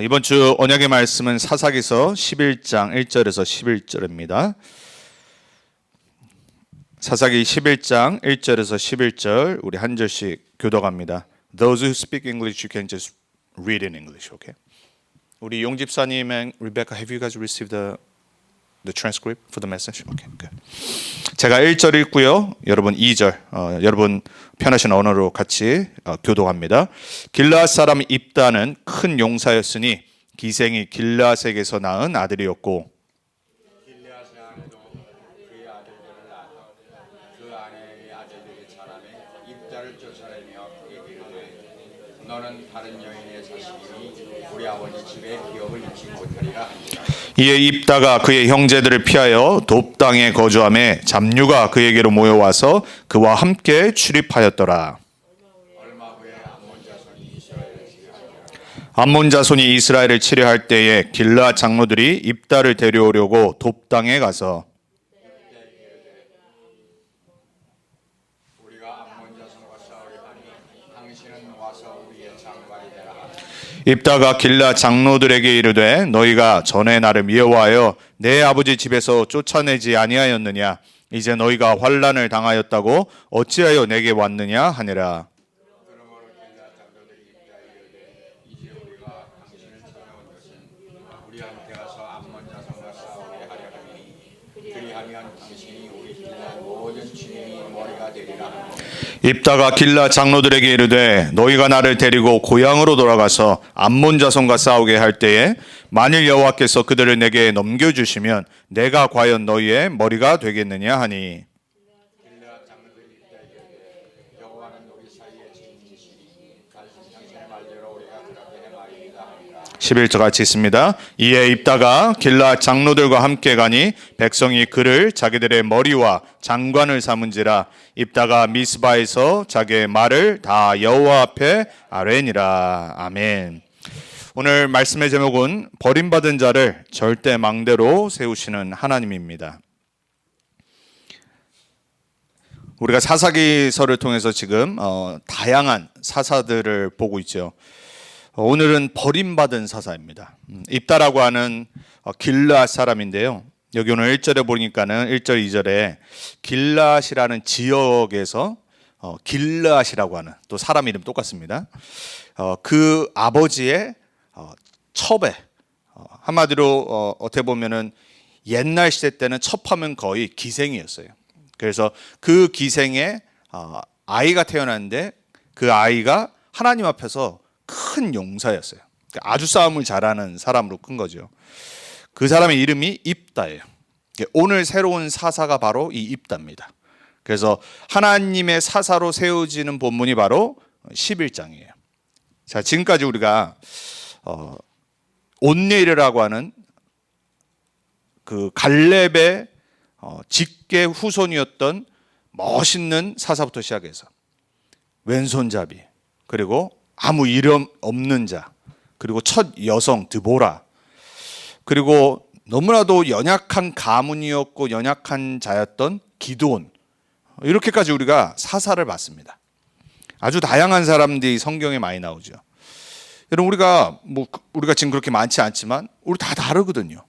이번 주 언약의 말씀은 사사기서 11장 1절에서 11절입니다. 사사기 11장 1절에서 11절 우리 한 절씩 교독합니다. Those who speak English, you can just read in English, okay? 우리 용 집사님 and Rebecca, have you guys received the transcript for the message? Okay, good. 제가 1절 읽고요. 여러분 2절, 여러분 편하신 언어로 같이 교독합니다. 길르앗 사람 입다는 큰 용사였으니 기생이 길르앗에게서 낳은 아들이었고 길르앗의 아내도 그의 아들들을 낳아 그 아내의 아들들이 자라매 입다를 쫓아내며 그에게 이르되 너는 다른 여인의 자식이니 우리 아버지 집에 기업을 잊지 못하리라 하니라. 이에 입다가 그의 형제들을 피하여 돕 땅에 거주하며 잡류가 그에게로 모여와서 그와 함께 출입하였더라. 얼마 후에 암몬 자손이 이스라엘을 치려하니라. 암몬 자손이 이스라엘을 치려할 때에 길르앗 장로들이 입다를 데려오려고 돕 땅에 가서 우리가 암몬 자손과 싸우려 하니 당신은 와서 우리의 장관이 되라 하니 입다가 길르앗 장로들에게 이르되 너희가 전에 나를 미워하여 내 아버지 집에서 쫓아내지 아니하였느냐? 이제 너희가 환난을 당하였다고 어찌하여 내게 왔느냐 하니라. 그러므로 길르앗 장로들이 입다에 이르되 이제 우리가 당신을 찾아온 것은 우리한테 가서 암몬 자손과 싸우게 하려 함이니 그리하면 당신이 우리 길르앗 모든 주인이 머리가 되리라 하니 입다가 길르앗 장로들에게 이르되 너희가 나를 데리고 고향으로 돌아가서 암몬 자손과 싸우게 할 때에 만일 여호와께서 그들을 내게 넘겨주시면 내가 과연 너희의 머리가 되겠느냐 하니 길르앗 장로들이 입다에 이르되 여호와는 우리 사이에 진리시니 당신의 말대로 우리가 그렇게 행하리이다 하니라. 11절 같이 있습니다. 이에 입다가 길르앗 장로들과 함께 가니 백성이 그를 자기들의 머리와 장관을 삼은지라. 입다가 미스바에서 자기의 말을 다 여호와 앞에 아뢰니라. 아멘. 오늘 말씀의 제목은 버림받은 자를 절대 망대로 세우시는 하나님입니다. 우리가 사사기서를 통해서 지금 다양한 사사들을 보고 있죠. 오늘은 버림받은 사사입니다. 입다라고 하는 길르앗 사람인데요. 여기 오늘 1절에 보니까는 1절 2절에 길르앗이라는 지역에서 길르앗이라고 하는 또 사람 이름 똑같습니다. 그 아버지의 첩에 한마디로 어떻게 보면은 옛날 시대 때는 첩하면 거의 기생이었어요. 그래서 그 기생에 아이가 태어났는데 그 아이가 하나님 앞에서 큰 용사였어요. 아주 싸움을 잘하는 사람으로 큰 거죠. 그 사람의 이름이 입다예요. 오늘 새로운 사사가 바로 이 입다입니다. 그래서 하나님의 사사로 세워지는 본문이 바로 11장이에요. 자, 지금까지 우리가 온니엘이라고 하는 그 갈렙의 직계 후손이었던 멋있는 사사부터 시작해서 왼손잡이, 그리고 아무 이름 없는 자, 그리고 첫 여성 드보라, 그리고 너무나도 연약한 가문이었고 연약한 자였던 기드온, 이렇게까지 우리가 사사를 봤습니다. 아주 다양한 사람들이 성경에 많이 나오죠. 여러분 우리가 지금 그렇게 많지 않지만 우리 다 다르거든요.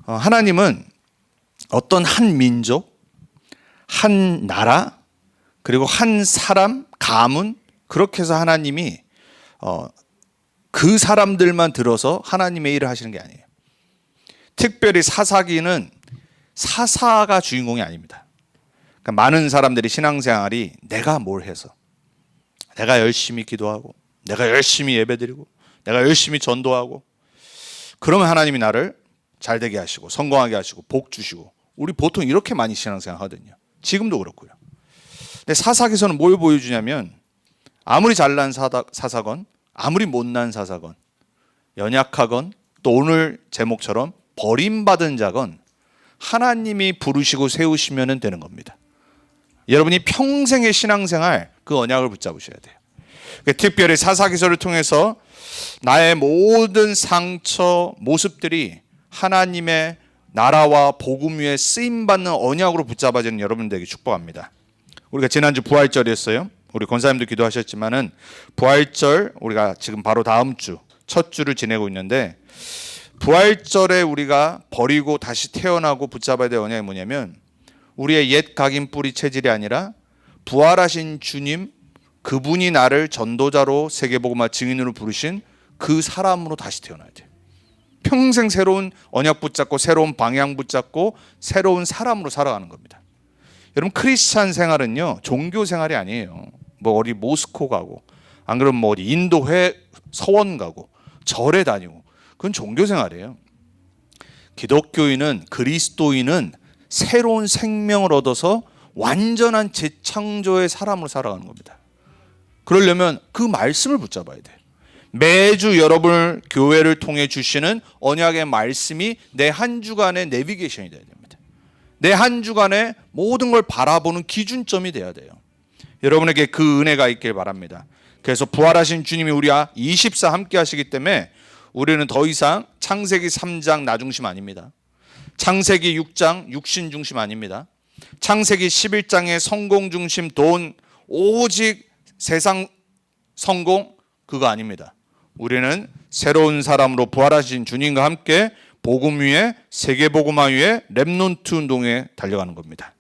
하나님은 어떤 한 민족, 한 나라, 그리고 한 사람, 가문, 그렇게 해서 하나님이 그 사람들만 들어서 하나님의 일을 하시는 게 아니에요. 특별히 사사기는 사사가 주인공이 아닙니다. 그러니까 많은 사람들이 신앙생활이 내가 뭘 해서, 내가 열심히 기도하고, 내가 열심히 예배드리고, 내가 열심히 전도하고, 그러면 하나님이 나를 잘되게 하시고 성공하게 하시고 복 주시고, 우리 보통 이렇게 많이 신앙생활 하거든요. 지금도 그렇고요. 근데 사사기서는 뭘 보여주냐면 아무리 잘난 사사건, 아무리 못난 사사건, 연약하건, 또 오늘 제목처럼 버림받은 자건 하나님이 부르시고 세우시면 되는 겁니다. 여러분이 평생의 신앙생활 그 언약을 붙잡으셔야 돼요. 특별히 사사기서를 통해서 나의 모든 상처, 모습들이 하나님의 나라와 복음 위에 쓰임받는 언약으로 붙잡아지는 여러분들에게 축복합니다. 우리가 지난주 부활절이었어요. 우리 권사님도 기도하셨지만은 부활절 우리가 지금 바로 다음 주 첫 주를 지내고 있는데, 부활절에 우리가 버리고 다시 태어나고 붙잡아야 될 언약이 뭐냐면, 우리의 옛 각인 뿌리 체질이 아니라 부활하신 주님, 그분이 나를 전도자로 세계복음화 증인으로 부르신 그 사람으로 다시 태어나야 돼요. 평생 새로운 언약 붙잡고 새로운 방향 붙잡고 새로운 사람으로 살아가는 겁니다. 여러분, 크리스찬 생활은요, 종교 생활이 아니에요. 뭐 어디 모스코 가고, 안 그러면 뭐 어디 인도 서원 가고 절에 다니고, 그건 종교 생활이에요. 기독교인은, 그리스도인은 새로운 생명을 얻어서 완전한 재창조의 사람으로 살아가는 겁니다. 그러려면 그 말씀을 붙잡아야 돼요. 매주 여러분을 교회를 통해 주시는 언약의 말씀이 내 한 주간의 내비게이션이 돼야 됩니다. 내 한 주간의 모든 걸 바라보는 기준점이 돼야 돼요. 여러분에게 그 은혜가 있길 바랍니다. 그래서 부활하신 주님이 우리와 24 함께 하시기 때문에 우리는 더 이상 창세기 3장 나 중심 아닙니다. 창세기 6장 육신 중심 아닙니다. 창세기 11장의 성공 중심, 돈, 오직 세상 성공, 그거 아닙니다. 우리는 새로운 사람으로 부활하신 주님과 함께 복음 위에, 세계복음화 위에, 렘넌트 운동에 달려가는 겁니다.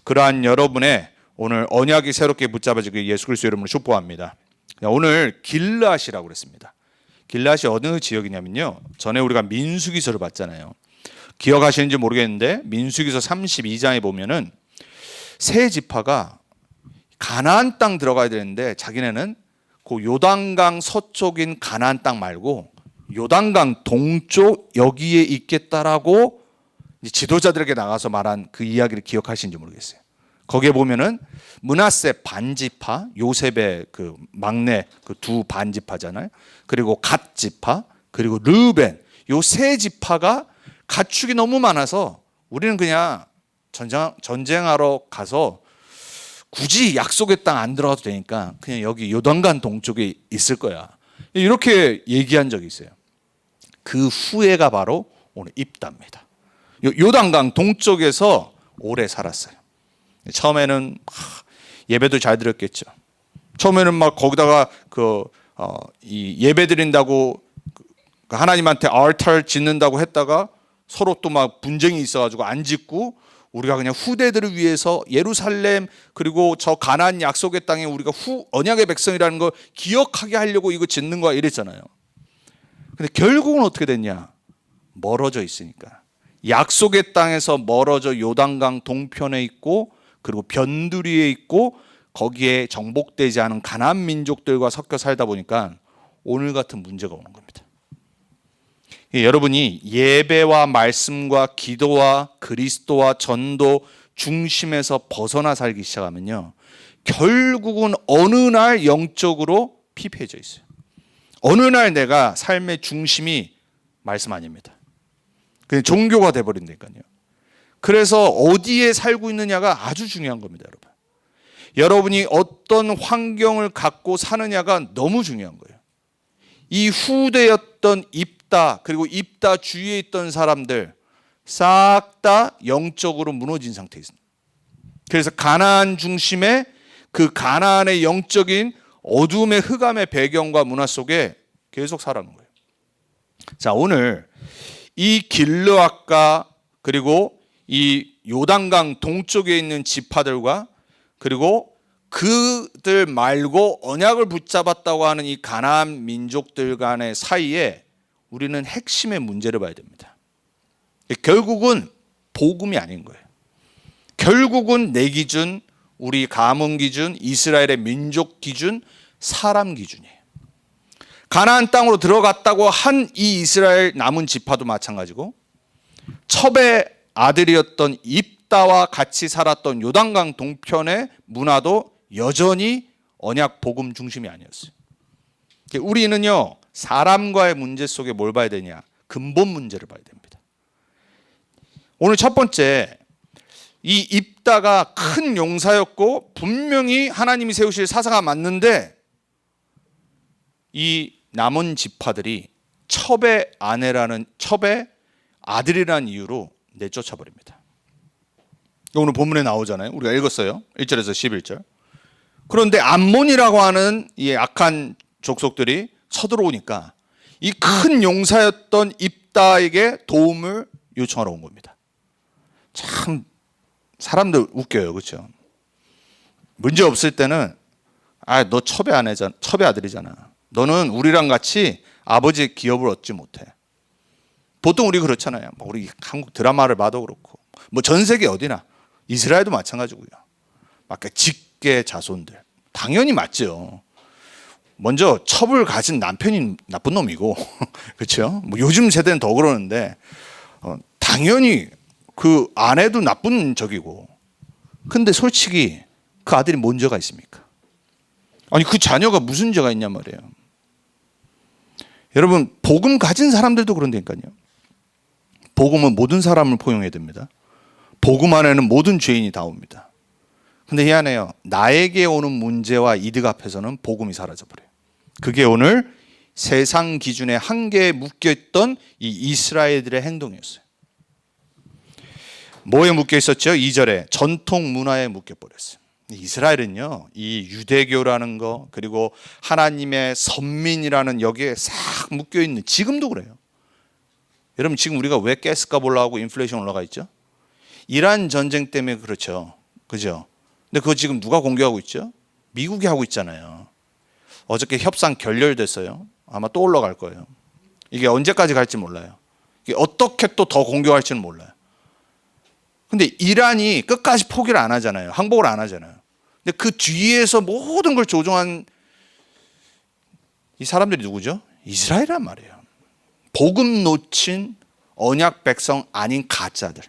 그러한 여러분의 오늘 언약이 새롭게 붙잡아지길 예수 그리스도 이름으로 축복합니다. 오늘 길르앗이라고 그랬습니다. 길르앗이 어느 지역이냐면요, 전에 우리가 민수기서를 봤잖아요. 기억하시는지 모르겠는데 민수기서 32장에 보면은 세 지파가 가나안 땅 들어가야 되는데, 자기네는 그 요단강 서쪽인 가나안 땅 말고 요단강 동쪽 여기에 있겠다라고 지도자들에게 나가서 말한 그 이야기를 기억하시는지 모르겠어요. 거기에 보면은 므낫세 반지파, 요셉의 그 막내 그 두 반지파잖아요. 그리고 갓 지파, 그리고 르벤, 요 세 지파가 가축이 너무 많아서 우리는 그냥 전쟁하러 가서 굳이 약속의 땅 안 들어가도 되니까 그냥 여기 요단강 동쪽에 있을 거야, 이렇게 얘기한 적이 있어요. 그 후회가 바로 오늘 입다입니다. 요단강 동쪽에서 오래 살았어요. 처음에는 예배도 잘 드렸겠죠. 처음에는 막 거기다가 이 예배 드린다고 하나님한테 알타를 짓는다고 했다가 서로 또 막 분쟁이 있어가지고 안 짓고, 우리가 그냥 후대들을 위해서 예루살렘 그리고 저 가나안 약속의 땅에 우리가 언약의 백성이라는 걸 기억하게 하려고 이거 짓는 거야 이랬잖아요. 근데 결국은 어떻게 됐냐? 멀어져 있으니까. 약속의 땅에서 멀어져 요단강 동편에 있고, 그리고 변두리에 있고, 거기에 정복되지 않은 가나안 민족들과 섞여 살다 보니까 오늘 같은 문제가 오는 겁니다. 여러분이 예배와 말씀과 기도와 그리스도와 전도 중심에서 벗어나 살기 시작하면요, 결국은 어느 날 영적으로 피폐해져 있어요. 어느 날 내가 삶의 중심이 말씀 아닙니다. 그냥 종교가 돼버린다니까요. 그래서 어디에 살고 있느냐가 아주 중요한 겁니다, 여러분. 여러분이 어떤 환경을 갖고 사느냐가 너무 중요한 거예요. 이 후대였던 입다, 그리고 입다 주위에 있던 사람들 싹 다 영적으로 무너진 상태에 있습니다. 그래서 가나안 중심의 그 가나안의 영적인 어둠의 흑암의 배경과 문화 속에 계속 살아가는 거예요. 자, 오늘 이 길르앗과 그리고 이 요단강 동쪽에 있는 지파들과 그리고 그들 말고 언약을 붙잡았다고 하는 이 가나안 민족들 간의 사이에 우리는 핵심의 문제를 봐야 됩니다. 결국은 복음이 아닌 거예요. 결국은 내 기준, 우리 가문 기준, 이스라엘의 민족 기준, 사람 기준이에요. 가나안 땅으로 들어갔다고 한 이 이스라엘 남은 지파도 마찬가지고, 첩의 아들이었던 입다와 같이 살았던 요단강 동편의 문화도 여전히 언약 복음 중심이 아니었어요. 우리는요, 사람과의 문제 속에 뭘 봐야 되냐? 근본 문제를 봐야 됩니다. 오늘 첫 번째, 이 입다가 큰 용사였고 분명히 하나님이 세우실 사사가 맞는데, 이 남은 지파들이 첩의 아들이라는 이유로 내쫓아 버립니다. 오늘 본문에 나오잖아요. 우리가 읽었어요. 1절에서 11절. 그런데 암몬이라고 하는 이 악한 족속들이 쳐들어오니까 이 큰 용사였던 입다에게 도움을 요청하러 온 겁니다. 참 사람들 웃겨요, 그렇죠? 문제 없을 때는 너 첩의 아내잖아, 첩의 아들이잖아. 너는 우리랑 같이 아버지의 기업을 얻지 못해. 보통 우리 그렇잖아요. 우리 한국 드라마를 봐도 그렇고, 전 세계 어디나 이스라엘도 마찬가지고요. 막 직계 자손들 당연히 맞죠. 먼저 첩을 가진 남편이 나쁜 놈이고, 그렇죠? 요즘 세대는 더 그러는데 당연히 그 아내도 나쁜 적이고. 근데 솔직히 그 아들이 뭔 죄가 있습니까? 아니 그 자녀가 무슨 죄가 있냔 말이에요. 여러분 복음 가진 사람들도 그런다니까요. 복음은 모든 사람을 포용해야 됩니다. 복음 안에는 모든 죄인이 다 옵니다. 근데 희한해요. 나에게 오는 문제와 이득 앞에서는 복음이 사라져버려요. 그게 오늘 세상 기준의 한계에 묶여있던 이 이스라엘들의 행동이었어요. 뭐에 묶여 있었죠? 2절에 전통 문화에 묶여 버렸어요. 이스라엘은요, 이 유대교라는 거, 그리고 하나님의 선민이라는 여기에 싹 묶여 있는, 지금도 그래요. 여러분 지금 우리가 왜 가스값 올라가고 인플레이션 올라가 있죠? 이란 전쟁 때문에 그렇죠. 그죠? 근데 그거 지금 누가 공격하고 있죠? 미국이 하고 있잖아요. 어저께 협상 결렬됐어요. 아마 또 올라갈 거예요. 이게 언제까지 갈지 몰라요. 이게 어떻게 또 더 공격할지는 몰라요. 근데 이란이 끝까지 포기를 안 하잖아요. 항복을 안 하잖아요. 근데 그 뒤에서 모든 걸 조종한 이 사람들이 누구죠? 이스라엘이란 말이에요. 복음 놓친 언약 백성 아닌 가짜들.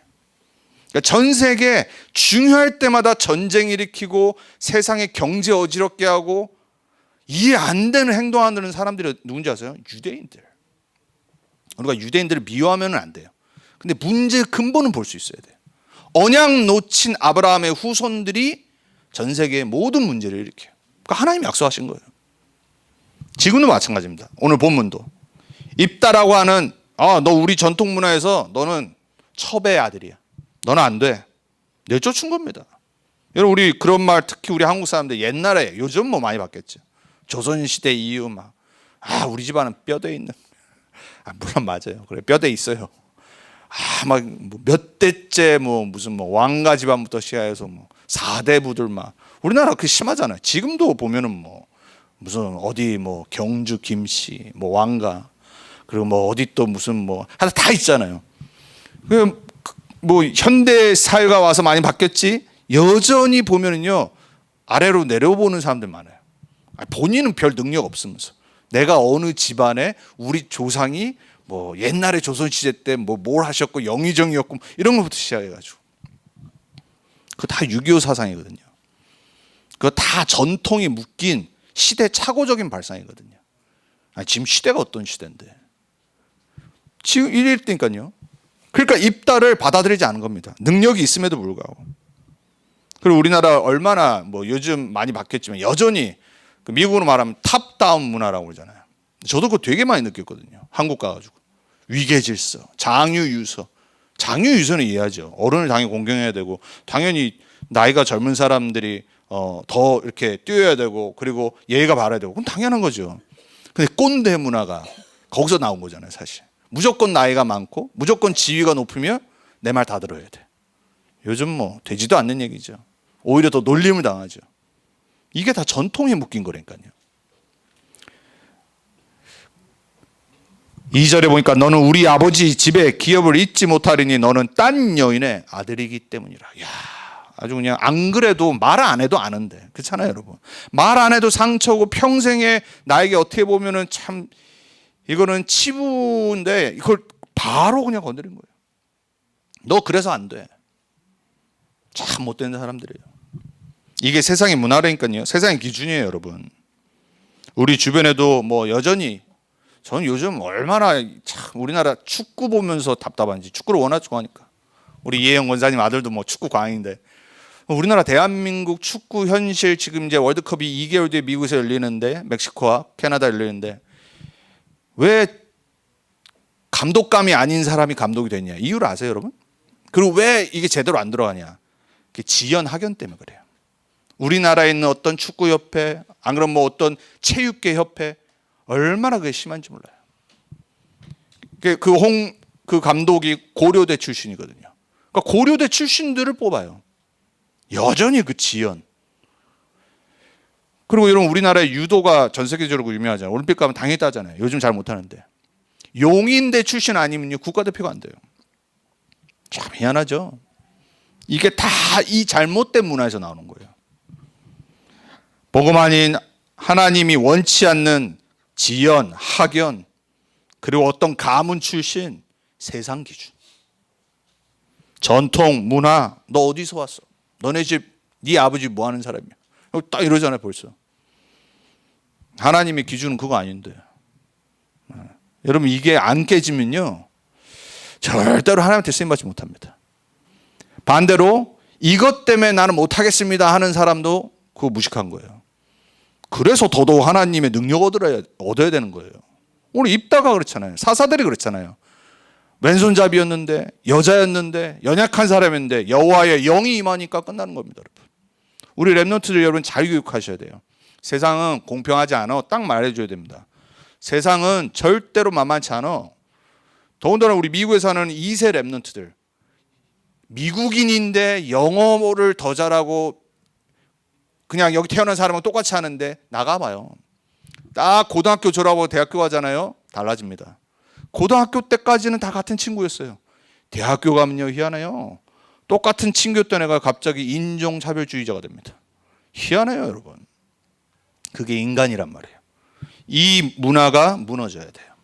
그러니까 전 세계 중요할 때마다 전쟁 일으키고 세상의 경제 어지럽게 하고 이해 안 되는 행동하는 사람들이 누군지 아세요? 유대인들. 우리가 유대인들을 미워하면 안 돼요. 근데 문제의 근본은 볼 수 있어야 돼요. 언약 놓친 아브라함의 후손들이 전 세계의 모든 문제를 일으켜요. 그러니까 하나님이 약속하신 거예요. 지금도 마찬가지입니다. 오늘 본문도 입다라고 하는 너 우리 전통 문화에서 너는 첩의 아들이야. 너는 안 돼. 내쫓은 겁니다. 여러분 우리 그런 말 특히 우리 한국 사람들 옛날에 요즘 많이 봤겠죠. 조선시대 이후 우리 집안은 뼈대 있는 물론 맞아요. 그래 뼈대 있어요. 막 몇 대째 무슨 왕가 집안부터 시작해서 4대부들 우리나라 그 심하잖아요. 지금도 보면은 무슨 어디 경주 김씨 왕가 그리고 어디 또 무슨 하나 다 있잖아요. 현대 사회가 와서 많이 바뀌었지 여전히 보면은요 아래로 내려보는 사람들 많아요. 본인은 별 능력 없으면서 내가 어느 집안에 우리 조상이 옛날에 조선시대 때 뭘 하셨고 영의정이었고 이런 것부터 시작해가지고 그거 다 6.25 사상이거든요. 그거 다 전통이 묶인 시대착오적인 발상이거든요. 지금 시대가 어떤 시대인데 지금 이럴 때니까요. 그러니까 입다를 받아들이지 않은 겁니다. 능력이 있음에도 불구하고. 그리고 우리나라 얼마나 요즘 많이 바뀌었지만 여전히 미국으로 말하면 탑다운 문화라고 그러잖아요. 저도 그거 되게 많이 느꼈거든요. 한국 가가지고 위계질서, 장유유서. 장유유서는 이해하죠. 어른을 당연히 공경해야 되고 당연히 나이가 젊은 사람들이 더 이렇게 뛰어야 되고 그리고 예의가 바라야 되고 그건 당연한 거죠. 근데 꼰대 문화가 거기서 나온 거잖아요. 사실 무조건 나이가 많고 무조건 지위가 높으면 내 말 다 들어야 돼. 요즘 되지도 않는 얘기죠. 오히려 더 놀림을 당하죠. 이게 다 전통에 묶인 거라니까요. 2절에 보니까 너는 우리 아버지 집에 기업을 잊지 못하리니 너는 딴 여인의 아들이기 때문이라. 야, 아주 그냥 안 그래도 말 안 해도 아는데 그렇잖아요, 여러분. 말 안 해도 상처고 평생에 나에게 어떻게 보면은 참 이거는 치부인데 이걸 바로 그냥 건드린 거예요. 너 그래서 안 돼. 참 못된 사람들이에요. 이게 세상의 문화라니까요. 세상의 기준이에요, 여러분. 우리 주변에도 여전히 저는 요즘 얼마나 참 우리나라 축구 보면서 답답한지 축구를 워낙 좋아하니까 우리 이혜영 원사님 아들도 축구 광인데 우리나라 대한민국 축구 현실 지금 이제 월드컵이 2개월 뒤에 미국에서 열리는데 멕시코와 캐나다 열리는데 왜 감독감이 아닌 사람이 감독이 됐냐 이유를 아세요 여러분? 그리고 왜 이게 제대로 안 들어가냐 지연 학연 때문에 그래요. 우리나라에 있는 어떤 축구협회 안 그러면 어떤 체육계 협회 얼마나 그게 심한지 몰라요. 그 감독이 고려대 출신이거든요. 그러니까 고려대 출신들을 뽑아요. 여전히 그 지연. 그리고 이런 우리나라의 유도가 전 세계적으로 유명하잖아요. 올림픽 가면 당연히 따잖아요. 요즘 잘 못하는데. 용인대 출신 아니면요 국가대표가 안 돼요. 참 희한하죠. 이게 다 이 잘못된 문화에서 나오는 거예요. 복음 아닌 하나님이 원치 않는 지연, 학연, 그리고 어떤 가문 출신, 세상 기준, 전통, 문화, 너 어디서 왔어? 너네 집, 네 아버지 뭐 하는 사람이야? 딱 이러잖아요 벌써. 하나님의 기준은 그거 아닌데. 여러분 이게 안 깨지면요 절대로 하나님한테 쓰임받지 못합니다. 반대로 이것 때문에 나는 못하겠습니다 하는 사람도 그거 무식한 거예요. 그래서 더더욱 하나님의 능력 얻어야 되는 거예요. 오늘 입다가 그렇잖아요. 사사들이 그렇잖아요. 왼손잡이였는데 여자였는데 연약한 사람인데 여호와의 영이 임하니까 끝나는 겁니다. 여러분. 우리 랩런트들 여러분 자유교육하셔야 돼요. 세상은 공평하지 않아. 딱 말해줘야 됩니다. 세상은 절대로 만만치 않아. 더군다나 우리 미국에 사는 2세 랩런트들, 미국인인데 영어를 더 잘하고 그냥 여기 태어난 사람은 똑같이 하는데 나가봐요. 딱 고등학교 졸업하고 대학교 가잖아요. 달라집니다. 고등학교 때까지는 다 같은 친구였어요. 대학교 가면요 희한해요. 똑같은 친구였던 애가 갑자기 인종차별주의자가 됩니다. 희한해요 여러분. 그게 인간이란 말이에요. 이 문화가 무너져야 돼요.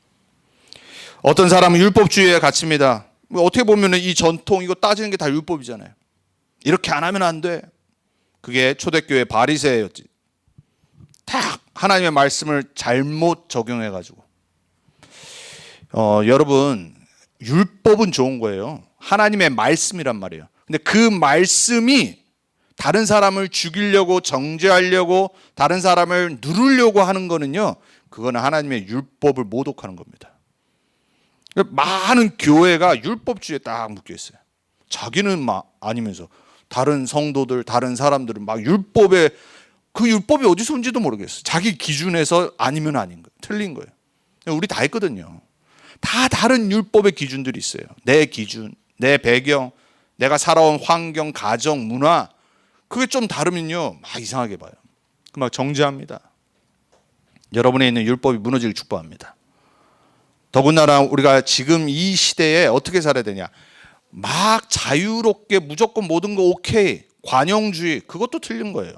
어떤 사람은 율법주의에 갇힙니다. 어떻게 보면 이 전통 이거 따지는 게 다 율법이잖아요. 이렇게 안 하면 안 돼. 그게 초대교회 바리새였지. 딱 하나님의 말씀을 잘못 적용해가지고. 여러분 율법은 좋은 거예요. 하나님의 말씀이란 말이에요. 근데 그 말씀이 다른 사람을 죽이려고 정죄하려고 다른 사람을 누르려고 하는 거는요. 그거는 하나님의 율법을 모독하는 겁니다. 많은 교회가 율법주의에 딱 묶여 있어요. 자기는 막 아니면서 다른 성도들, 다른 사람들은 막 율법에 그 율법이 어디서 온지도 모르겠어요. 자기 기준에서 아니면 아닌 거예요. 틀린 거예요. 우리 다 있거든요. 다 다른 율법의 기준들이 있어요. 내 기준, 내 배경, 내가 살아온 환경, 가정, 문화 그게 좀 다르면요 막 이상하게 봐요. 막 정죄합니다. 여러분에 있는 율법이 무너지길 축복합니다. 더군다나 우리가 지금 이 시대에 어떻게 살아야 되냐. 막 자유롭게 무조건 모든 거 오케이. 관용주의 그것도 틀린 거예요.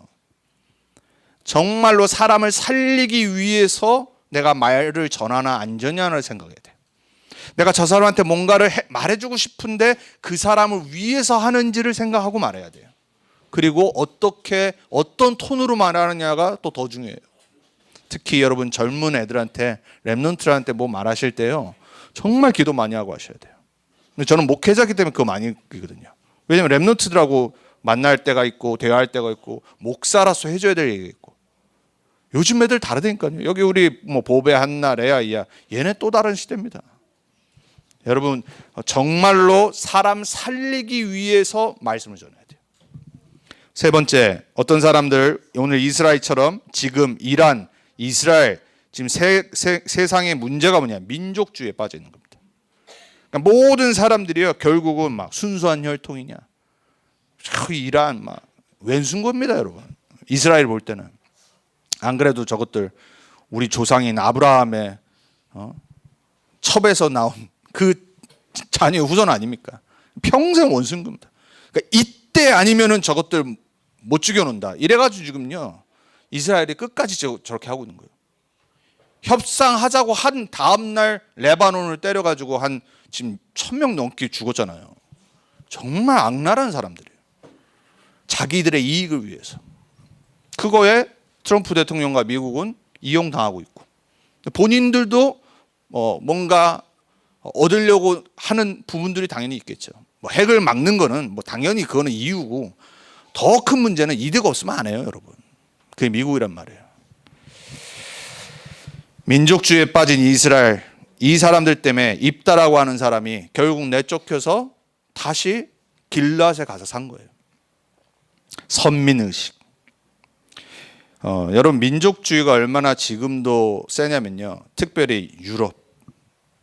정말로 사람을 살리기 위해서 내가 말을 전하나 안 전하나를 생각해야 돼. 내가 저 사람한테 뭔가를 말해주고 싶은데 그 사람을 위해서 하는지를 생각하고 말해야 돼요. 그리고 어떻게 어떤 톤으로 말하느냐가 또 더 중요해요. 특히 여러분 젊은 애들한테 랩런트들한테 뭐 말하실 때요 정말 기도 많이 하고 하셔야 돼요. 근데 저는 목회자이기 때문에 그거 많이 느끼거든요. 왜냐면 랩런트들하고 만날 때가 있고 대화할 때가 있고 목사라서 해줘야 될 얘기가 있고 요즘 애들 다르다니까요. 여기 우리 뭐 보배 한나 레아 이야 얘네 또 다른 시대입니다. 여러분 정말로 사람 살리기 위해서 말씀을 전해야 돼요. 세 번째 어떤 사람들 오늘 이스라엘처럼 지금 이란 이스라엘 지금 세상의 문제가 뭐냐 민족주의에 빠져 있는 겁니다. 그러니까 모든 사람들이요 결국은 막 순수한 혈통이냐 이란 막 왼수인 겁니다 여러분. 이스라엘 볼 때는 안 그래도 저것들 우리 조상인 아브라함의 첩에서 나온 그 자녀 후손 아닙니까? 평생 원수인 겁니다. 그러니까 이때 아니면은 저것들 못 죽여놓는다. 이래가지고 지금요 이스라엘이 끝까지 저렇게 하고 있는 거예요. 협상하자고 한 다음 날 레바논을 때려가지고 한 지금 1,000명 넘게 죽었잖아요. 정말 악랄한 사람들이에요. 자기들의 이익을 위해서. 그거에 트럼프 대통령과 미국은 이용당하고 있고 본인들도 뭔가 얻으려고 하는 부분들이 당연히 있겠죠. 뭐 핵을 막는 거는 뭐 당연히 그거는 이유고 더 큰 문제는 이득 없으면 안 해요, 여러분. 그게 미국이란 말이에요. 민족주의에 빠진 이스라엘 이 사람들 때문에 입다라고 하는 사람이 결국 내쫓겨서 다시 길앗에 가서 산 거예요. 선민의식. 여러분 민족주의가 얼마나 지금도 세냐면요. 특별히 유럽.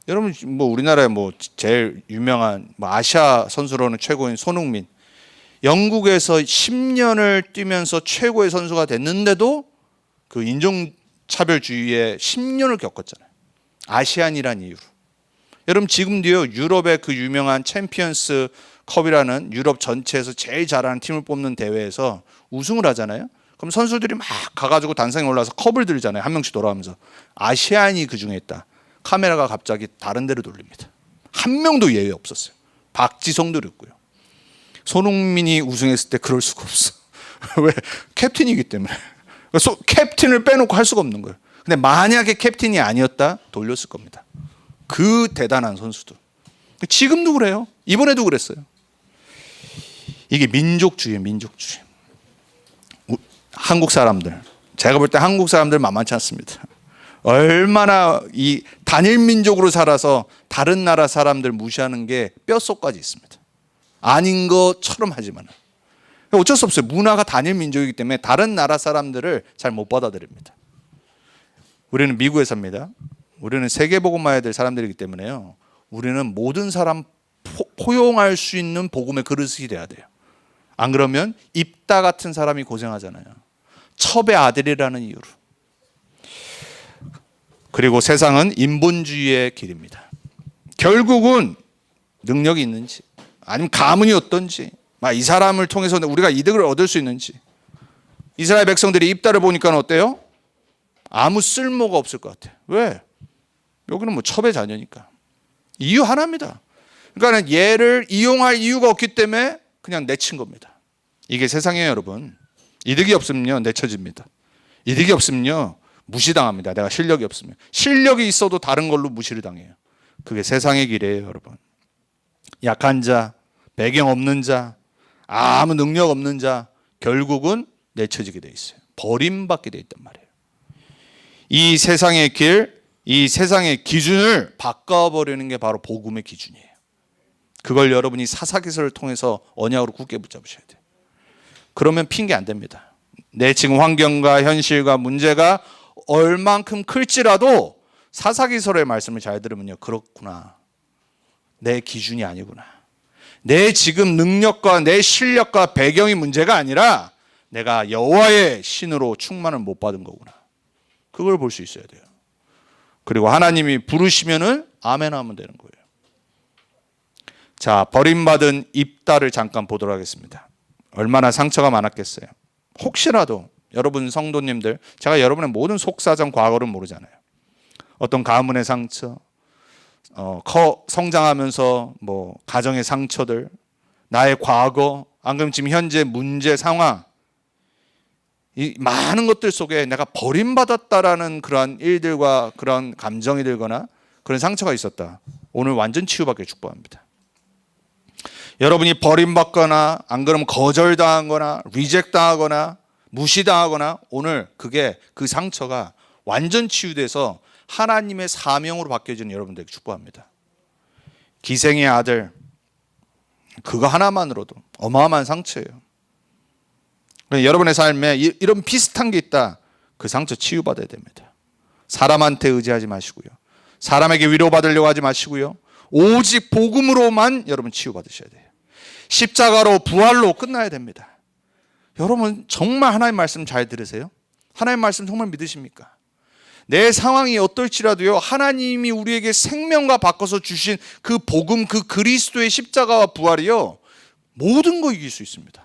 여러분 뭐 우리나라에 뭐 제일 유명한 뭐 아시아 선수로는 최고인 손흥민, 영국에서 10년을 뛰면서 최고의 선수가 됐는데도 그 인종차별주의에 10년을 겪었잖아요. 아시안이란 이유로. 여러분 지금도요, 유럽의 그 유명한 챔피언스 컵이라는 유럽 전체에서 제일 잘하는 팀을 뽑는 대회에서 우승을 하잖아요. 그럼 선수들이 막 가가지고 단상에 올라서 컵을 들잖아요. 한 명씩 돌아가면서. 아시안이 그 중에 있다. 카메라가 갑자기 다른 데로 돌립니다. 한 명도 예외 없었어요. 박지성도 그랬고요. 손흥민이 우승했을 때 그럴 수가 없어. 왜? 캡틴이기 때문에. 캡틴을 빼놓고 할 수가 없는 거예요. 근데 만약에 캡틴이 아니었다 돌렸을 겁니다. 그 대단한 선수도. 지금도 그래요. 이번에도 그랬어요. 이게 민족주의예요. 민족주의. 한국 사람들, 제가 볼 때 한국 사람들 만만치 않습니다. 얼마나 이 단일 민족으로 살아서 다른 나라 사람들 무시하는 게 뼛속까지 있습니다. 아닌 것처럼 하지만 어쩔 수 없어요. 문화가 단일 민족이기 때문에 다른 나라 사람들을 잘 못 받아들입니다. 우리는 미국에 삽니다. 우리는 세계복음화해야 될 사람들이기 때문에요. 우리는 모든 사람 포용할 수 있는 복음의 그릇이 돼야 돼요. 안 그러면 입다 같은 사람이 고생하잖아요. 첩의 아들이라는 이유로. 그리고 세상은 인본주의의 길입니다. 결국은 능력이 있는지 아니면 가문이 어떤지, 이 사람을 통해서 우리가 이득을 얻을 수 있는지. 이스라엘 백성들이 입다를 보니까 어때요? 아무 쓸모가 없을 것 같아요. 왜? 여기는 뭐 첩의 자녀니까. 이유 하나입니다. 그러니까 얘를 이용할 이유가 없기 때문에 그냥 내친 겁니다. 이게 세상이에요, 여러분. 이득이 없으면요 내쳐집니다. 이득이 없으면요 무시당합니다. 내가 실력이 없으면. 실력이 있어도 다른 걸로 무시를 당해요. 그게 세상의 길이에요, 여러분. 약한 자, 배경 없는 자, 아무 능력 없는 자, 결국은 내쳐지게 돼 있어요. 버림받게 돼 있단 말이에요. 이 세상의 길, 이 세상의 기준을 바꿔버리는 게 바로 복음의 기준이에요. 그걸 여러분이 사사기서를 통해서 언약으로 굳게 붙잡으셔야 돼요. 그러면 핑계 안 됩니다. 내 지금 환경과 현실과 문제가 얼만큼 클지라도 사사기서의 말씀을 잘 들으면요, 그렇구나. 내 기준이 아니구나. 내 지금 능력과 내 실력과 배경이 문제가 아니라 내가 여호와의 신으로 충만을 못 받은 거구나. 그걸 볼 수 있어야 돼요. 그리고 하나님이 부르시면은 아멘 하면 되는 거예요. 자, 버림받은 입다를 잠깐 보도록 하겠습니다. 얼마나 상처가 많았겠어요. 혹시라도 여러분 성도님들, 제가 여러분의 모든 속사정 과거를 모르잖아요. 어떤 가문의 상처, 성장하면서 뭐 가정의 상처들, 나의 과거, 안 그러면 지금 현재 문제 상황, 이 많은 것들 속에 내가 버림받았다라는 그러한 일들과 그런 감정이 들거나 그런 상처가 있었다. 오늘 완전 치유받게 축복합니다. 여러분이 버림받거나 안 그러면 거절당하거나 리젝트당하거나 무시당하거나 오늘 그 상처가 완전 치유돼서 하나님의 사명으로 바뀌어지는 여러분들에게 축복합니다. 기생의 아들, 그거 하나만으로도 어마어마한 상처예요. 여러분의 삶에 이런 비슷한 게 있다. 그 상처 치유받아야 됩니다. 사람한테 의지하지 마시고요. 사람에게 위로받으려고 하지 마시고요. 오직 복음으로만 여러분 치유받으셔야 돼요. 십자가로 부활로 끝나야 됩니다. 여러분 정말 하나님 말씀 잘 들으세요? 하나님 말씀 정말 믿으십니까? 내 상황이 어떨지라도요, 하나님이 우리에게 생명과 바꿔서 주신 그 복음, 그 그리스도의 십자가와 부활이요, 모든 거 이길 수 있습니다.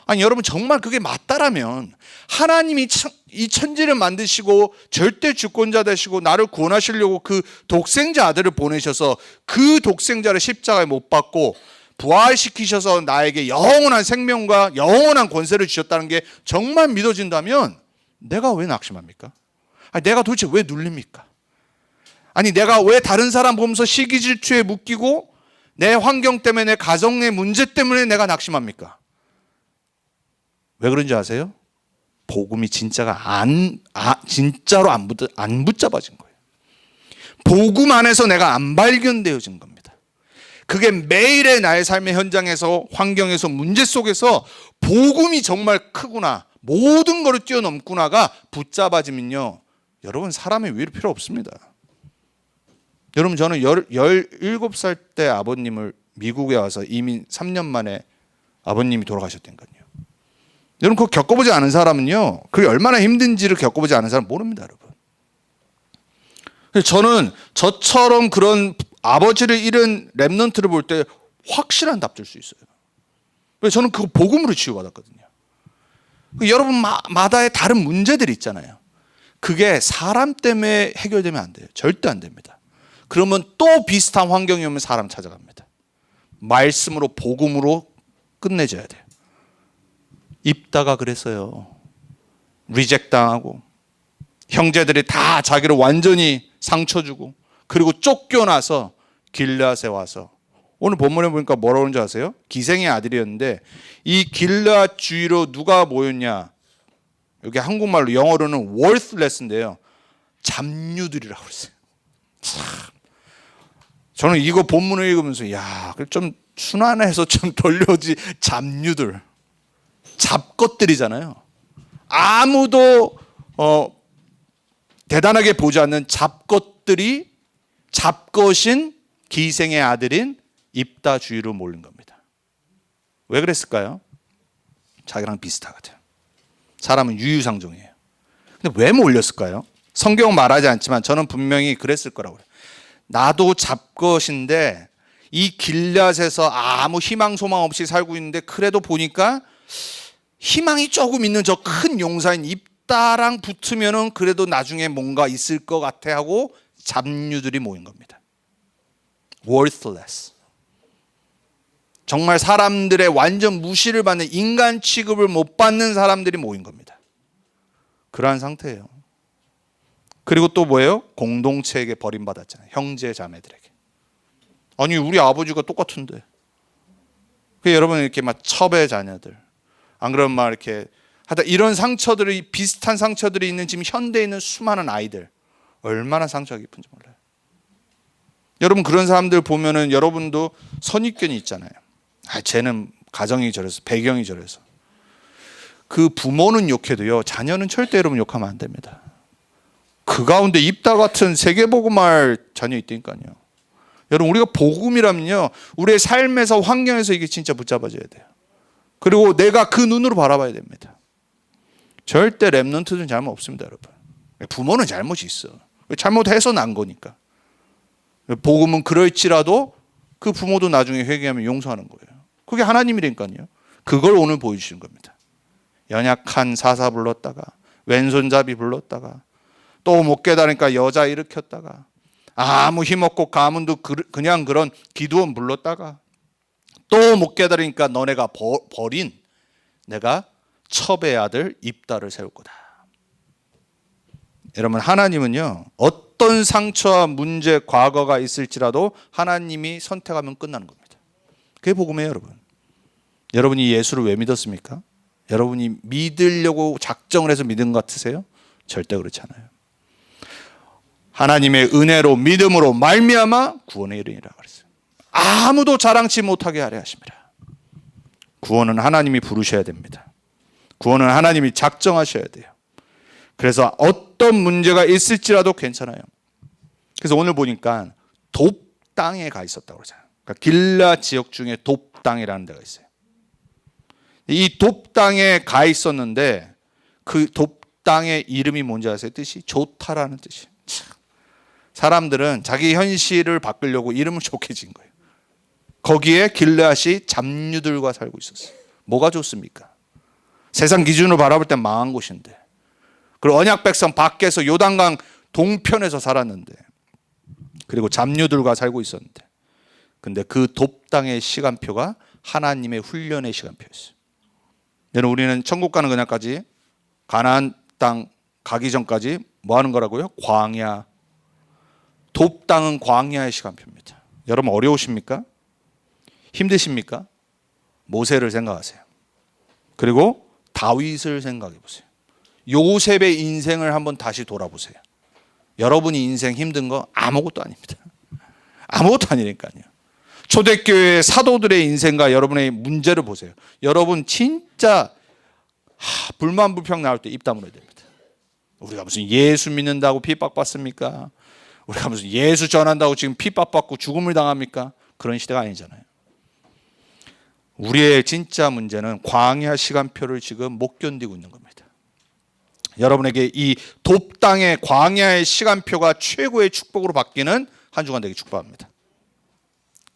아니 여러분 정말 그게 맞다라면 하나님이 이 천지를 만드시고 절대 주권자 되시고 나를 구원하시려고 그 독생자 아들을 보내셔서 그 독생자를 십자가에 못 박고 부활시키셔서 나에게 영원한 생명과 영원한 권세를 주셨다는 게 정말 믿어진다면 내가 왜 낙심합니까? 아니, 내가 도대체 왜 눌립니까? 아니 내가 왜 다른 사람 보면서 시기 질투에 묶이고 내 환경 때문에 내 가정의 문제 때문에 내가 낙심합니까? 왜 그런지 아세요? 복음이 진짜로 안 붙잡아진 거예요. 복음 안에서 내가 안 발견되어진 겁니다. 그게 매일의 나의 삶의 현장에서 환경에서 문제 속에서 복음이 정말 크구나, 모든 것을 뛰어넘구나가 붙잡아지면요, 여러분 사람의 위로 필요 없습니다. 여러분 저는 17살 때 아버님을 미국에 와서 이민 3년 만에 아버님이 돌아가셨다니까요. 여러분 그거 겪어보지 않은 사람은요, 그게 얼마나 힘든지를 겪어보지 않은 사람은 모릅니다, 여러분. 그래서 저는 저처럼 그런 아버지를 잃은 렘넌트를 볼 때 확실한 답 줄 수 있어요. 그래서 저는 그거 복음으로 치유받았거든요. 여러분마다의 다른 문제들이 있잖아요. 그게 사람 때문에 해결되면 안 돼요. 절대 안 됩니다. 그러면 또 비슷한 환경이 오면 사람 찾아갑니다. 말씀으로 복음으로 끝내줘야 돼요. 입다가 그랬어요. 리젝 당하고 형제들이 다 자기를 완전히 상처 주고 그리고 쫓겨나서 길르앗에 와서 오늘 본문에 보니까 뭐라고 하는지 아세요? 기생의 아들이었는데 이 길르앗 주위로 누가 모였냐? 여기 한국말로 영어로는 worthless인데요. 잡류들이라고 그랬어요. 참. 저는 이거 본문을 읽으면서 야, 좀 순환해서 좀 돌려지. 잡류들. 잡것들이잖아요. 아무도 대단하게 보지 않는 잡것들이 잡것인 기생의 아들인 입다 주위로 몰린 겁니다. 왜 그랬을까요? 자기랑 비슷하거든. 사람은 유유상종이에요. 근데 왜 몰렸을까요? 성경은 말하지 않지만 저는 분명히 그랬을 거라고 그래요. 나도 잡것인데 이 길앗에서 아무 희망 소망 없이 살고 있는데 그래도 보니까 희망이 조금 있는 저 큰 용사인 입다랑 붙으면은 그래도 나중에 뭔가 있을 것 같아 하고 잡류들이 모인 겁니다. worthless. 정말 사람들의 완전 무시를 받는 인간 취급을 못 받는 사람들이 모인 겁니다. 그러한 상태예요. 그리고 또 뭐예요? 공동체에게 버림받았잖아요. 형제 자매들에게. 아니 우리 아버지가 똑같은데. 여러분 이렇게 막 첩의 자녀들, 안 그러면 막 이렇게 하다 이런 상처들이 비슷한 상처들이 있는 지금 현대에 있는 수많은 아이들 얼마나 상처가 깊은지 몰라요. 여러분 그런 사람들 보면은 여러분도 선입견이 있잖아요. 아, 쟤는 가정이 저래서 배경이 저래서. 그 부모는 욕해도요 자녀는 절대 여러분 욕하면 안 됩니다. 그 가운데 입다 같은 세계복음할 자녀 있다니까요. 여러분 우리가 복음이라면요 우리의 삶에서 환경에서 이게 진짜 붙잡아져야 돼요. 그리고 내가 그 눈으로 바라봐야 됩니다. 절대 렘넌트는 잘못 없습니다, 여러분. 부모는 잘못이 있어. 잘못해서 난 거니까. 복음은 그럴지라도 그 부모도 나중에 회개하면 용서하는 거예요. 그게 하나님이라니까요. 그걸 오늘 보여주시는 겁니다. 연약한 사사 불렀다가 왼손잡이 불렀다가 또 못 깨달으니까 여자 일으켰다가 아무 힘없고 가문도 그냥 그런 기드온 불렀다가 또 못 깨달으니까 너네가 버린 내가 첩의 아들 입다를 세울 거다. 여러분 하나님은요 어떤 상처와 문제 과거가 있을지라도 하나님이 선택하면 끝나는 겁니다. 그게 복음이에요, 여러분. 여러분이 예수를 왜 믿었습니까? 여러분이 믿으려고 작정을 해서 믿은 것 같으세요? 절대 그렇지 않아요. 하나님의 은혜로 믿음으로 말미암아 구원에 이르니라 그랬어요. 아무도 자랑치 못하게 하려 하십니다. 구원은 하나님이 부르셔야 됩니다. 구원은 하나님이 작정하셔야 돼요. 그래서 어떤 문제가 있을지라도 괜찮아요. 그래서 오늘 보니까 돕땅에 가 있었다고 그러잖아요. 그러니까 길라 지역 중에 돕땅이라는 데가 있어요. 이 돕땅에 가 있었는데 그 돕땅의 이름이 뭔지 아세요? 뜻이 좋다라는 뜻이에요. 사람들은 자기 현실을 바꾸려고 이름을 좋게 지은 거예요. 거기에 길르앗이 잡류들과 살고 있었어요. 뭐가 좋습니까? 세상 기준으로 바라볼 땐 망한 곳인데, 그리고 언약 백성 밖에서 요단강 동편에서 살았는데, 그리고 잡류들과 살고 있었는데, 근데 그 돕땅의 시간표가 하나님의 훈련의 시간표였어요. 여러분 우리는 천국 가는 그날까지 가나안 땅 가기 전까지 뭐 하는 거라고요? 광야. 돕땅은 광야의 시간표입니다. 여러분 어려우십니까? 힘드십니까? 모세를 생각하세요. 그리고 다윗을 생각해 보세요. 요셉의 인생을 한번 다시 돌아보세요. 여러분이 인생 힘든 거 아무것도 아닙니다. 아무것도 아니니까요. 초대교회 사도들의 인생과 여러분의 문제를 보세요. 여러분 진짜 불만 불평 나올 때 입 다물어야 됩니다. 우리가 무슨 예수 믿는다고 핍박받습니까? 우리가 무슨 예수 전한다고 지금 핍박받고 죽음을 당합니까? 그런 시대가 아니잖아요. 우리의 진짜 문제는 광야 시간표를 지금 못 견디고 있는 겁니다. 여러분에게 이 돕당의 광야의 시간표가 최고의 축복으로 바뀌는 한 주간 되기 축복합니다.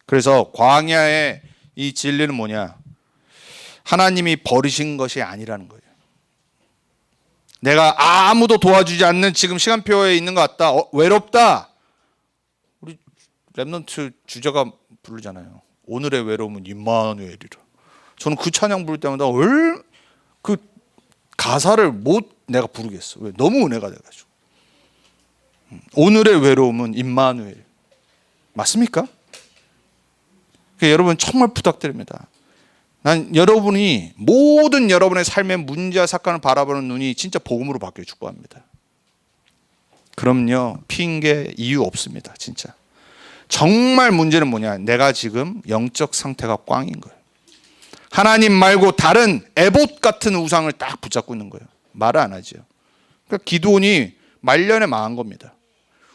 그래서 광야의 이 진리는 뭐냐? 하나님이 버리신 것이 아니라는 거예요. 내가 아무도 도와주지 않는 지금 시간표에 있는 것 같다. 외롭다. 우리 랩넌트 주자가 부르잖아요. 오늘의 외로움은 임마누엘이라. 저는 그 찬양 부를 때마다 그 가사를 못 내가 부르겠어. 왜? 너무 은혜가 돼가지고. 오늘의 외로움은 임마누엘. 맞습니까? 여러분 정말 부탁드립니다. 난 여러분이 모든 여러분의 삶의 문제와 사건을 바라보는 눈이 진짜 복음으로 바뀌어 축복합니다. 그럼요, 핑계 이유 없습니다. 진짜 정말 문제는 뭐냐? 내가 지금 영적 상태가 꽝인 거예요. 하나님 말고 다른 에봇 같은 우상을 딱 붙잡고 있는 거예요. 말을 안 하죠. 그러니까 기드온이 말년에 망한 겁니다.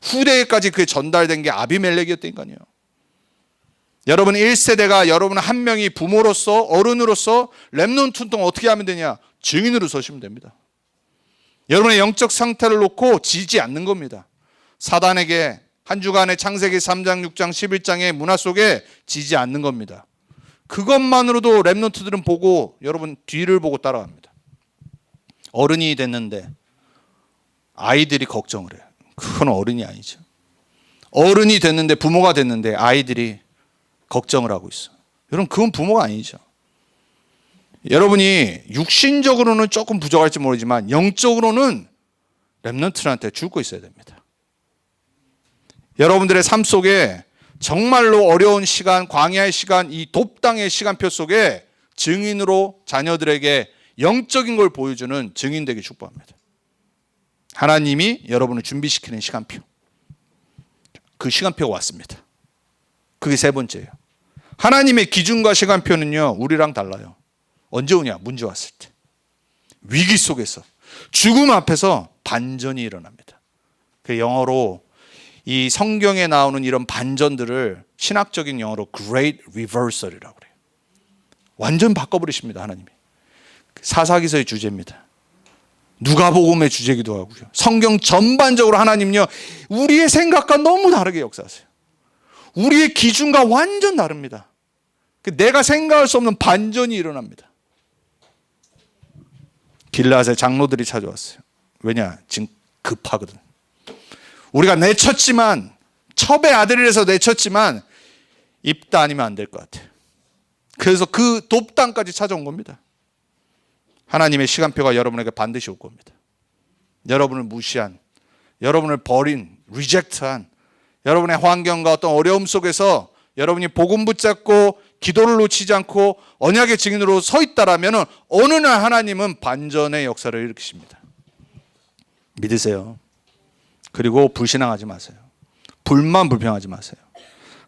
후대에까지 그게 전달된 게 아비멜렉이었다니까요. 여러분 1세대가 여러분 한 명이 부모로서 어른으로서 렘넌트 운동 어떻게 하면 되냐? 증인으로 서시면 됩니다. 여러분의 영적 상태를 놓고 지지 않는 겁니다. 사단에게 한 주간의 창세기 3장 6장 11장의 문화 속에 지지 않는 겁니다. 그것만으로도 렘넌트들은 보고 여러분 뒤를 보고 따라갑니다. 어른이 됐는데 아이들이 걱정을 해요. 그건 어른이 아니죠. 어른이 됐는데 부모가 됐는데 아이들이 걱정을 하고 있어. 여러분 그건 부모가 아니죠. 여러분이 육신적으로는 조금 부족할지 모르지만 영적으로는 렘넌트한테 줄고 있어야 됩니다. 여러분들의 삶 속에 정말로 어려운 시간, 광야의 시간, 이 돕당의 시간표 속에 증인으로 자녀들에게 영적인 걸 보여주는 증인 되기 축복합니다. 하나님이 여러분을 준비시키는 시간표. 그 시간표가 왔습니다. 그게 세 번째예요. 하나님의 기준과 시간표는요, 우리랑 달라요. 언제 오냐? 문제 왔을 때. 위기 속에서. 죽음 앞에서 반전이 일어납니다. 그 영어로 이 성경에 나오는 이런 반전들을 신학적인 영어로 Great Reversal이라고 그래요. 완전 바꿔버리십니다, 하나님이. 사사기서의 주제입니다. 누가복음의 주제이기도 하고요. 성경 전반적으로 하나님요, 우리의 생각과 너무 다르게 역사하세요. 우리의 기준과 완전 다릅니다. 내가 생각할 수 없는 반전이 일어납니다. 길라앗의 장로들이 찾아왔어요. 왜냐? 지금 급하거든. 우리가 내쳤지만, 첩의 아들이라서 내쳤지만 입다 아니면 안 될 것 같아. 그래서 그 돕당까지 찾아온 겁니다. 하나님의 시간표가 여러분에게 반드시 올 겁니다. 여러분을 무시한, 여러분을 버린, 리젝트한 여러분의 환경과 어떤 어려움 속에서 여러분이 복음 붙잡고 기도를 놓치지 않고 언약의 증인으로 서 있다라면 어느 날 하나님은 반전의 역사를 일으키십니다. 믿으세요. 그리고 불신앙하지 마세요. 불만 불평하지 마세요.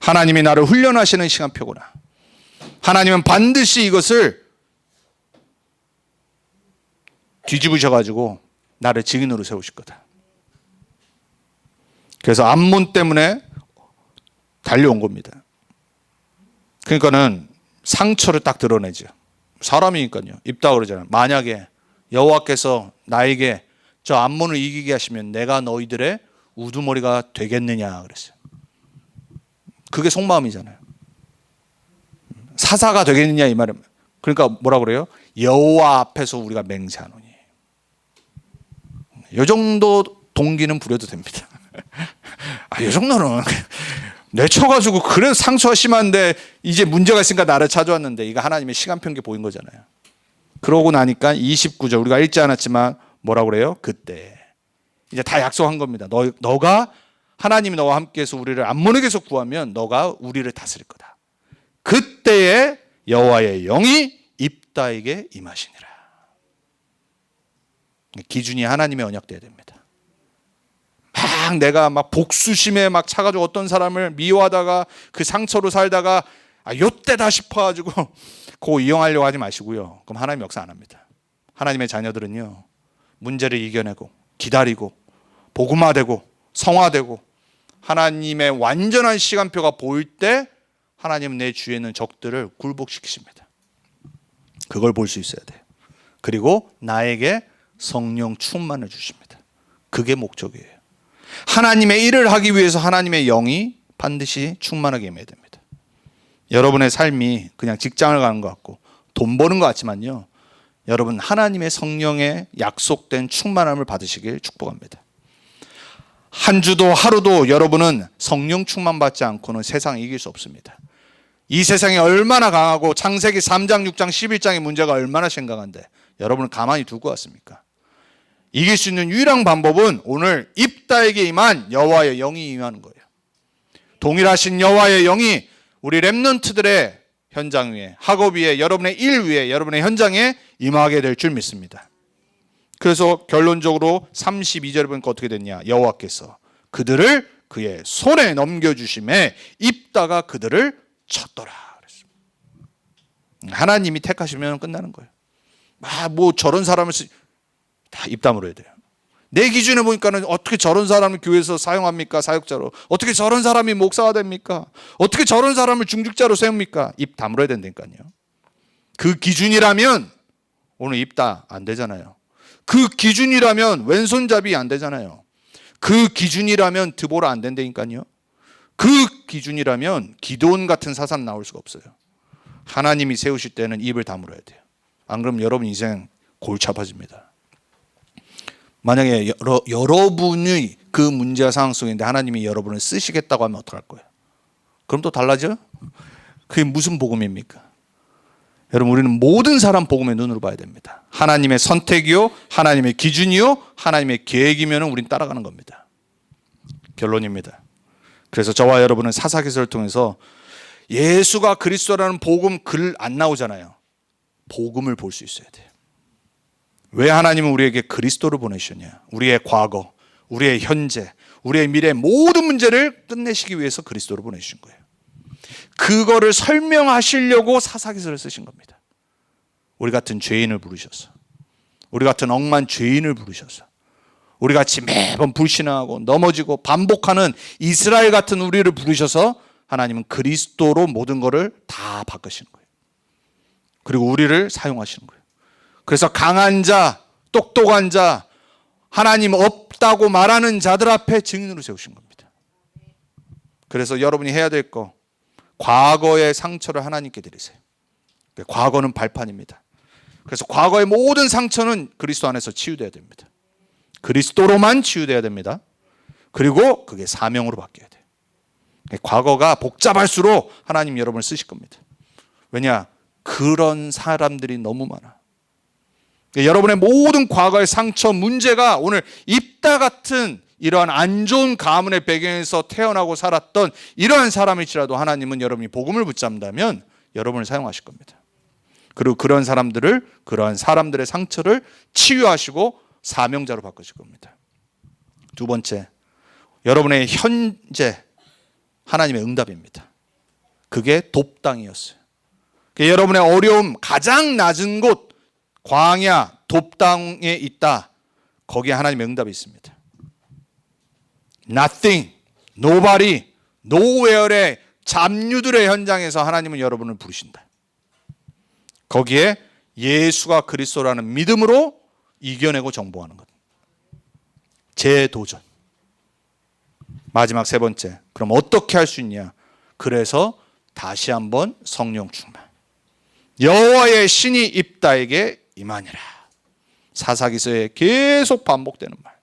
하나님이 나를 훈련하시는 시간표구나. 하나님은 반드시 이것을 뒤집으셔가지고 나를 증인으로 세우실 거다. 그래서 암몬 때문에 달려온 겁니다. 그러니까는 상처를 딱 드러내죠. 사람이니까요. 입다 그러잖아요. 만약에 여호와께서 나에게 저 암몬을 이기게 하시면 내가 너희들의 우두머리가 되겠느냐 그랬어요. 그게 속마음이잖아요. 사사가 되겠느냐 이 말은. 그러니까 뭐라 그래요? 여호와 앞에서 우리가 맹세하노니. 이 정도 동기는 부려도 됩니다. 이 정도는 내쳐가지고 그런 상처가 심한데 이제 문제가 있으니까 나를 찾아왔는데 이거 하나님의 시간표에 보인 거잖아요. 그러고 나니까 29절 우리가 읽지 않았지만 뭐라 그래요? 그때 이제 다 약속한 겁니다. 너가 하나님이 너와 함께해서 우리를 암몬에게서 구하면 너가 우리를 다스릴 거다. 그때에 여호와의 영이 입다에게 임하시니라. 기준이 하나님의 언약돼야 됩니다. 막 내가 막 복수심에 막 차가지고 어떤 사람을 미워하다가 그 상처로 살다가 요때다 싶어가지고 그거 이용하려고 하지 마시고요. 그럼 하나님 역사 안 합니다. 하나님의 자녀들은요, 문제를 이겨내고 기다리고 복음화되고 성화되고 하나님의 완전한 시간표가 보일 때 하나님은 내 주위에 있는 적들을 굴복시키십니다. 그걸 볼 수 있어야 돼요. 그리고 나에게 성령 충만을 주십니다. 그게 목적이에요. 하나님의 일을 하기 위해서 하나님의 영이 반드시 충만하게 임해야 됩니다. 여러분의 삶이 그냥 직장을 가는 것 같고 돈 버는 것 같지만요, 여러분 하나님의 성령의 약속된 충만함을 받으시길 축복합니다. 한 주도 하루도 여러분은 성령 충만 받지 않고는 세상 이길 수 없습니다. 이 세상이 얼마나 강하고 창세기 3장, 6장, 11장의 문제가 얼마나 심각한데 여러분은 가만히 둘 것 같습니까? 이길 수 있는 유일한 방법은 오늘 입다에게 임한 여호와의 영이 임하는 거예요. 동일하신 여호와의 영이 우리 렘넌트들의 현장 위에, 학업 위에, 여러분의 일 위에, 여러분의 현장에 임하게 될 줄 믿습니다. 그래서 결론적으로 32절에 보니까 어떻게 됐냐? 여호와께서 그들을 그의 손에 넘겨주심에 입다가 그들을 쳤더라 그랬습니다. 하나님이 택하시면 끝나는 거예요. 뭐 저런 사람을 다 입다물어야 돼요. 내 기준에 보니까는 어떻게 저런 사람을 교회에서 사용합니까? 사역자로. 어떻게 저런 사람이 목사가 됩니까? 어떻게 저런 사람을 중직자로 세웁니까? 입 다물어야 된다니까요. 그 기준이라면 오늘 입다 안 되잖아요. 그 기준이라면 왼손잡이 안 되잖아요. 그 기준이라면 드보라 안 된다니까요. 그 기준이라면 기도원 같은 사상 나올 수가 없어요. 하나님이 세우실 때는 입을 다물어야 돼요. 안 그러면 여러분 인생 골치 아파집니다. 만약에 여러분이 그 문제와 상황 속인데 하나님이 여러분을 쓰시겠다고 하면 어떡할 거예요? 그럼 또 달라져요? 그게 무슨 복음입니까? 여러분 우리는 모든 사람 복음의 눈으로 봐야 됩니다. 하나님의 선택이요, 하나님의 기준이요, 하나님의 계획이면 우린 따라가는 겁니다. 결론입니다. 그래서 저와 여러분은 사사기서를 통해서 예수가 그리스도라는 복음 글 안 나오잖아요. 복음을 볼 수 있어야 돼요. 왜 하나님은 우리에게 그리스도를 보내셨냐? 우리의 과거, 우리의 현재, 우리의 미래 모든 문제를 끝내시기 위해서 그리스도를 보내주신 거예요. 그거를 설명하시려고 사사기서를 쓰신 겁니다. 우리 같은 죄인을 부르셔서, 우리 같은 억만 죄인을 부르셔서, 우리 같이 매번 불신하고 넘어지고 반복하는 이스라엘 같은 우리를 부르셔서 하나님은 그리스도로 모든 것을 다 바꾸시는 거예요. 그리고 우리를 사용하시는 거예요. 그래서 강한 자, 똑똑한 자, 하나님 없다고 말하는 자들 앞에 증인으로 세우신 겁니다. 그래서 여러분이 해야 될 거, 과거의 상처를 하나님께 드리세요. 과거는 발판입니다. 그래서 과거의 모든 상처는 그리스도 안에서 치유돼야 됩니다. 그리스도로만 치유돼야 됩니다. 그리고 그게 사명으로 바뀌어야 돼요. 과거가 복잡할수록 하나님 여러분을 쓰실 겁니다. 왜냐? 그런 사람들이 너무 많아. 여러분의 모든 과거의 상처, 문제가 오늘 입다 같은 이러한 안 좋은 가문의 배경에서 태어나고 살았던 이러한 사람일지라도 하나님은 여러분이 복음을 붙잡는다면 여러분을 사용하실 겁니다. 그리고 그런 사람들을, 그러한 사람들의 상처를 치유하시고 사명자로 바꾸실 겁니다. 두 번째, 여러분의 현재 하나님의 응답입니다. 그게 돕당이었어요. 여러분의 어려움, 가장 낮은 곳, 광야, 돕당에 있다. 거기에 하나님의 응답이 있습니다. Nothing, nobody, nowhere의 잡류들의 현장에서 하나님은 여러분을 부르신다. 거기에 예수가 그리스도라는 믿음으로 이겨내고 정복하는 것. 재도전. 마지막 세 번째, 그럼 어떻게 할 수 있냐? 그래서 다시 한번 성령 충만. 여호와의 신이 입다에게 임하니라. 사사기서에 계속 반복되는 말.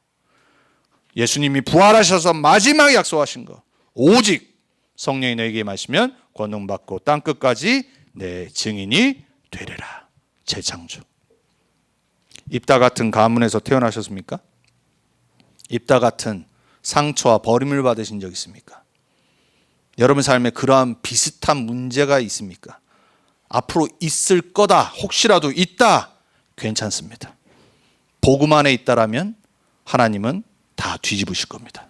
예수님이 부활하셔서 마지막에 약속하신 거. 오직 성령이 너에게 임하시면 권능받고 땅끝까지 내 증인이 되리라. 재창조. 입다 같은 가문에서 태어나셨습니까? 입다 같은 상처와 버림을 받으신 적 있습니까? 여러분 삶에 그러한 비슷한 문제가 있습니까? 앞으로 있을 거다, 혹시라도 있다, 괜찮습니다. 복음 안에 있다라면 하나님은 다 뒤집으실 겁니다.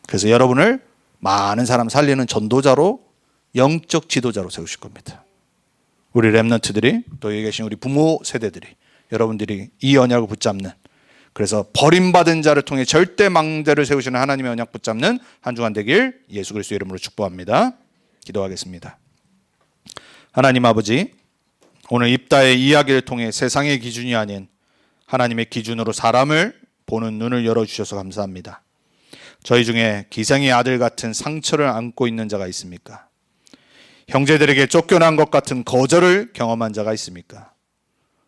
그래서 여러분을 많은 사람 살리는 전도자로, 영적 지도자로 세우실 겁니다. 우리 렘넌트들이, 또 여기 계신 우리 부모 세대들이, 여러분들이 이 언약을 붙잡는 그래서 버림받은 자를 통해 절대 망대를 세우시는 하나님의 언약 붙잡는 한 주간 되길 예수 그리스도 이름으로 축복합니다. 기도하겠습니다. 하나님 아버지, 오늘 입다의 이야기를 통해 세상의 기준이 아닌 하나님의 기준으로 사람을 보는 눈을 열어주셔서 감사합니다. 저희 중에 기생의 아들 같은 상처를 안고 있는 자가 있습니까? 형제들에게 쫓겨난 것 같은 거절을 경험한 자가 있습니까?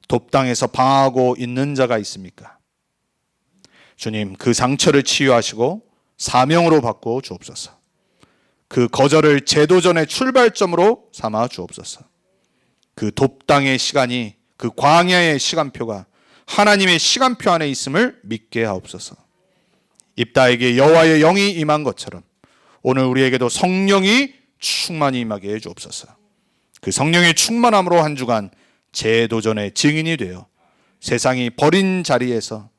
돕당해서 방황하고 있는 자가 있습니까? 주님, 그 상처를 치유하시고 사명으로 바꾸어 주옵소서. 그 거절을 재도전의 출발점으로 삼아 주옵소서. 그 돕당의 시간이, 그 광야의 시간표가 하나님의 시간표 안에 있음을 믿게 하옵소서. 입다에게 여호와의 영이 임한 것처럼 오늘 우리에게도 성령이 충만히 임하게 해 주옵소서. 그 성령의 충만함으로 한 주간 재도전의 증인이 되어 세상이 버린 자리에서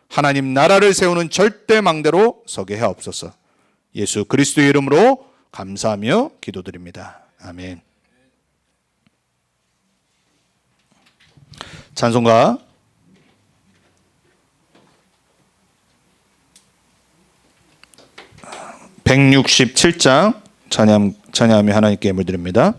하나님 나라를 세우는 절대 망대로 서게 하옵소서. 예수 그리스도의 이름으로 감사하며 기도드립니다. 아멘. 찬송가 167장 찬양하며 하나님께 예물 드립니다.